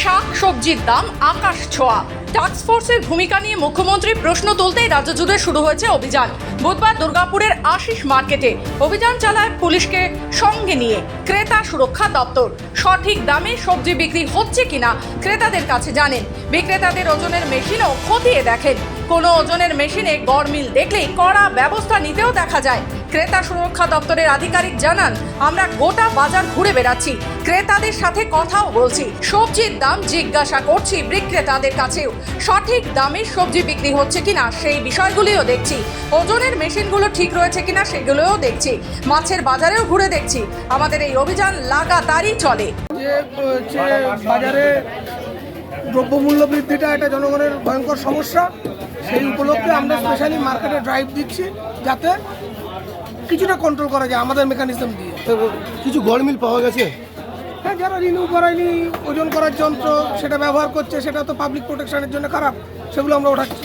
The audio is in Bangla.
শাক সবজির দাম আকাশ ছোঁয়া। টাস্কফোর্সের ভূমিকা নিয়ে মুখ্যমন্ত্রী প্রশ্ন তুলতেই রাজ্য জুড়ে শুরু হয়েছে অভিযান। বুধবার দুর্গাপুরের আশিস মার্কেটে অভিযান চালায় পুলিশকে সঙ্গে নিয়ে ক্রেতা সুরক্ষা দপ্তর। সঠিক দামে সবজি বিক্রি হচ্ছে কিনা ক্রেতাদের কাছে জানেন, বিক্রেতাদের ওজনের মেশিনও খতিয়ে দেখেন। কোনো ওজনের মেশিনে গড়মিল দেখলেই কড়া ব্যবস্থা নিতেও দেখা যায়। ক্রেতা সুরক্ষা দপ্তরের আধিকারিক জানান, আমরা গোটা বাজার ঘুরে বেড়াচ্ছি, ক্রেতাদের সাথে কথাও বলছি, সবজির দাম জিজ্ঞাসা করছি বিক্রেতাদের কাছেও। সঠিক দামে সবজি বিক্রি হচ্ছে কিনা সেই বিষয়গুলিও দেখছি, ওজনের মেশিনগুলো ঠিক রয়েছে কিনা সেগুলোও দেখছি, মাছের বাজারেও ঘুরে দেখছি। আমাদের এই অভিযান লাগাতারই চলে। বাজারে দ্রব্যমূল্য বৃদ্ধিটা একটা জনগণের ভয়ঙ্কর সমস্যা, সেই উপলক্ষে আমরা স্পেশালি মার্কেটে ড্রাইভ দিচ্ছি যাতে কিছুটা কন্ট্রোল করা যায় আমাদের মেকানিজম দিয়ে। কিছু গড়মিল পাওয়া গেছে। হ্যাঁ, যারা রিনিউ করায়নি, ওজন করার যন্ত্র সেটা ব্যবহার করছে, সেটা তো পাবলিক প্রোটেকশনের জন্য খারাপ, সেগুলো আমরা ওঠাচ্ছি।